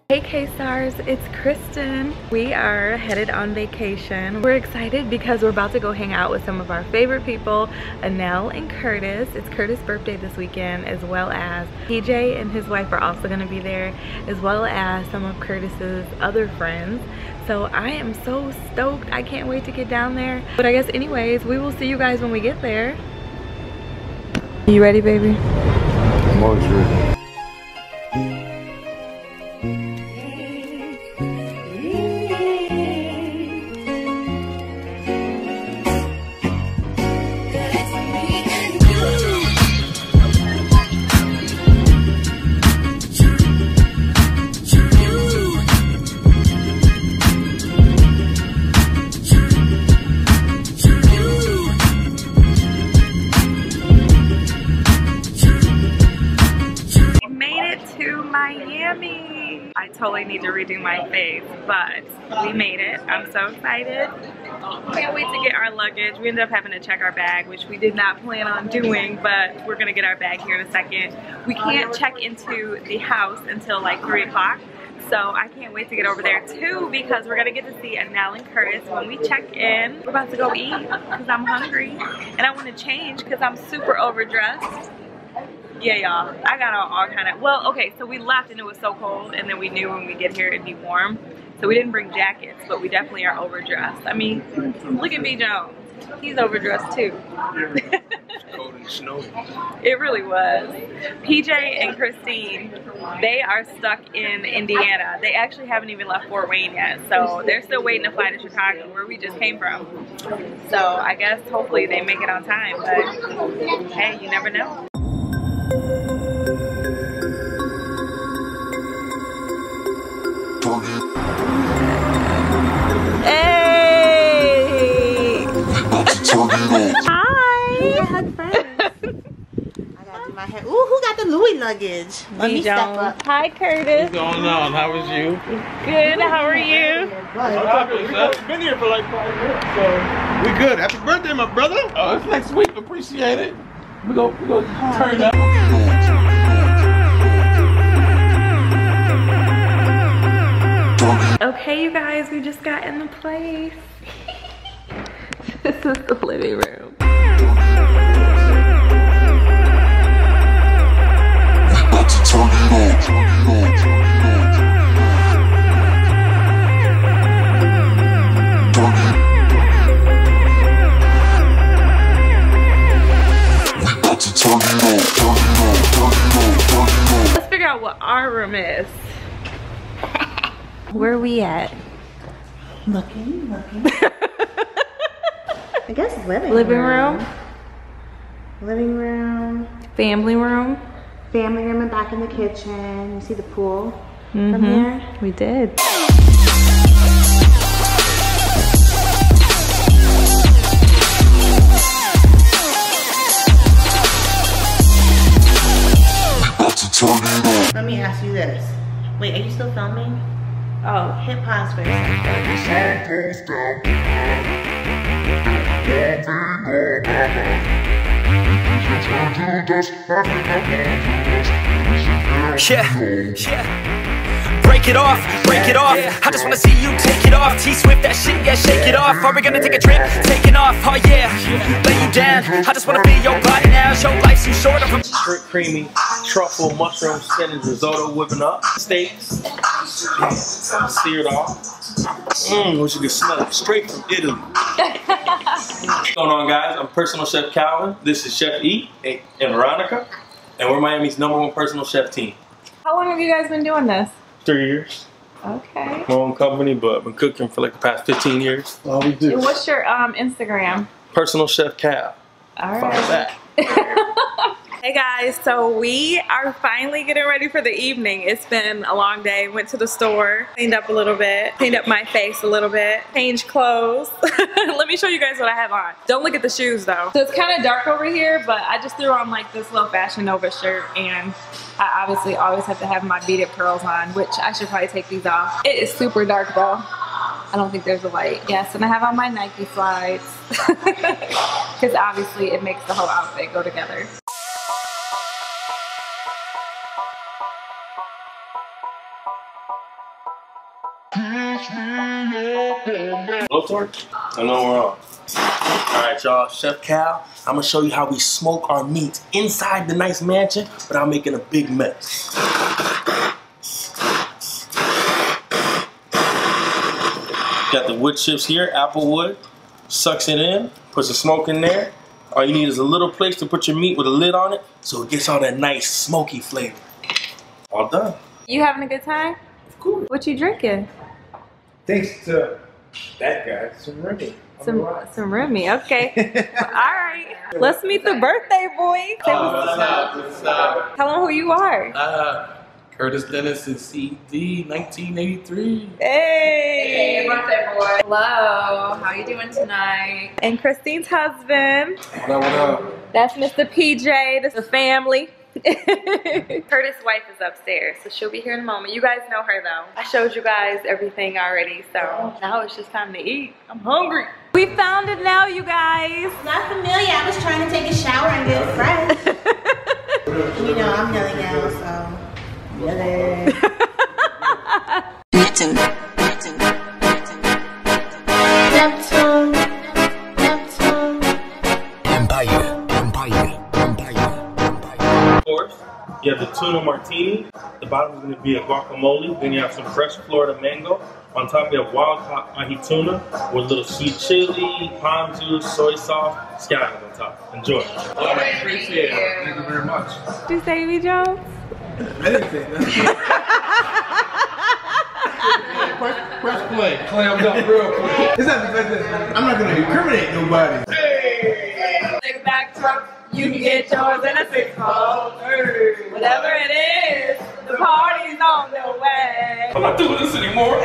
Hey K-Stars, it's Kristyn. We are headed on vacation. We're excited because we're about to go hang out with some of our favorite people, Anel and Curtis. It's Curtis' birthday this weekend, as well as PJ and his wife are also gonna be there, as well as some of Curtis's other friends. So I am so stoked. I can't wait to get down there. But I guess anyways, we will see you guys when we get there. You ready, baby? I'm always ready. Miami. I totally need to redo my face, but we made it. I'm so excited. Can't wait to get our luggage. We ended up having to check our bag, which we did not plan on doing, but we're gonna get our bag here in a second. We can't check into the house until like 3 o'clock. So I can't wait to get over there too, because we're gonna get to see Anel and Curtis when we check in. We're about to go eat because I'm hungry and I want to change because I'm super overdressed. Yeah, y'all, I got all kind of, well, okay, so we left and it was so cold, and then we knew when we get here it'd be warm. So we didn't bring jackets, but we definitely are overdressed. I mean, look at B. Jones. He's overdressed too. Cold and snowy. It really was. PJ and Kristyn, they are stuck in Indiana. They actually haven't even left Fort Wayne yet, so they're still waiting to fly to Chicago, where we just came from. So I guess hopefully they make it on time, but hey, you never know. Hey! Hi! Hug friends. I gotta do my hair. Ooh, who got the Louis luggage? Let me step up. Hi, Curtis. What's going on? How was you? Good. How are you? We've been here for like 5 minutes, so we good. Happy birthday, my brother. Oh, it's next week. Appreciate it. We go turn up. Okay, you guys, we just got in the place. This is the living room. Let's figure out what our room is. Where are we at? Looking. I guess living room. Living room. Family room. Family room and back in the kitchen. You see the pool from here? We did. Let me ask you this. Wait, are you still filming? Oh, hit pause for a second. Yeah. Break it off, break it off. I just wanna see you take it off. T-Swift, that shit, yeah, shake it off. Are we gonna take a trip? Taking off, oh yeah. Lay you down. I just wanna be your body now. Your life's too short. Shrimp creamy, truffle, mushroom, spinach, risotto, whipping up. Steaks, seared off. What you can smell it straight from Italy. What's going on, guys? I'm personal chef Calvin. This is Chef E and Veronica, and we're Miami's #1 personal chef team. how long have you guys been doing this? 3 years. Okay. My own company, but I've been cooking for like the past 15 years. All we do. And what's your Instagram? Personal chef Cal. All Follow right. that. Hey guys, so we are finally getting ready for the evening. It's been a long day. Went to the store, cleaned up a little bit, cleaned up my face a little bit, changed clothes. Let me show you guys what I have on. Don't look at the shoes though. So it's kind of dark over here, but I just threw on like this little Fashion Nova shirt, and I obviously always have to have my beaded pearls on, which I should probably take these off. It is super dark though. I don't think there's a light. Yes, and I have on my Nike slides because obviously it makes the whole outfit go together. Blowtorch? I know we're on. Alright y'all, Chef Cal, I'm gonna show you how we smoke our meats inside the nice mansion without making a big mess. Got the wood chips here, apple wood. Sucks it in, puts the smoke in there. All you need is a little place to put your meat with a lid on it so it gets all that nice smoky flavor. All done. You having a good time? Of course. What you drinking? Thanks to that guy, some Remy. Some Remy, okay. Alright. Let's meet the birthday boy. What's up? What's up? Tell him who you are. Curtis Dennis is CD 1983. Hey! Hey, birthday boy. Hello, how you doing tonight? And Kristyn's husband. What up, what up? That's Mr. PJ, that's the family. Curtis' wife is upstairs, so she'll be here in a moment. You guys know her though. I showed you guys everything already, so now it's just time to eat. I'm hungry. We found it now, you guys. Not familiar. I was trying to take a shower and get fresh. You know, I'm yelling out, so. Yelling. Neptune. Of course, you have the tuna martini. The bottom is going to be a guacamole. Then you have some fresh Florida mango. On top, you have wild caught ahi tuna with a little sweet chili, palm juice, soy sauce, scallions on top. Enjoy. I appreciate it. Thank you very much. Did you say me, Jones? I didn't say that. Press play. Clammed up real quick. It's not like this. I'm not going to incriminate nobody. Hey! Take back truck. You can get yours in a 6-fold. Whatever it is, the party's on the way. I'm not doing this anymore.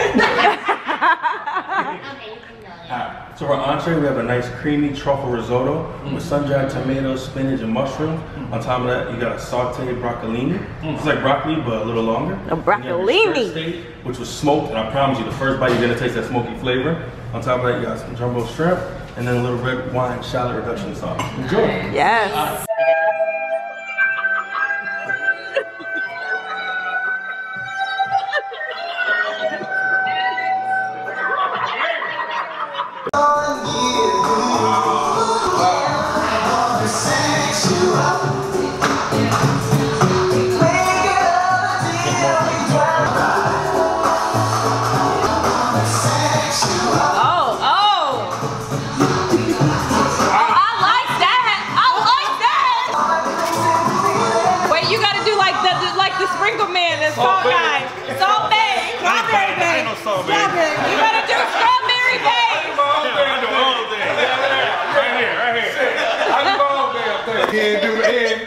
So for our entree, we have a nice creamy truffle risotto with sun-dried tomatoes, spinach, and mushrooms. On top of that, you got a sauteed broccolini. It's like broccoli, but a little longer. A broccolini. Steak, which was smoked, and I promise you, the first bite, you're gonna taste that smoky flavor. On top of that, you got some jumbo shrimp, and then a little red wine shallot reduction sauce. Enjoy. Yes.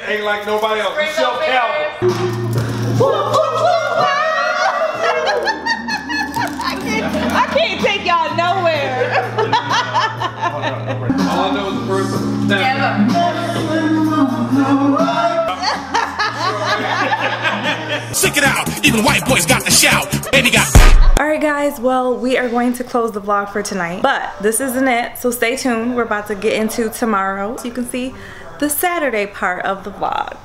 Ain't like nobody else. Self-help. I can't take y'all nowhere. All I know is the person. Stick it out. Even white boys got the shout. Baby got. Alright guys, well, we are going to close the vlog for tonight, but this isn't it, so stay tuned. We're about to get into tomorrow so you can see the Saturday part of the vlog.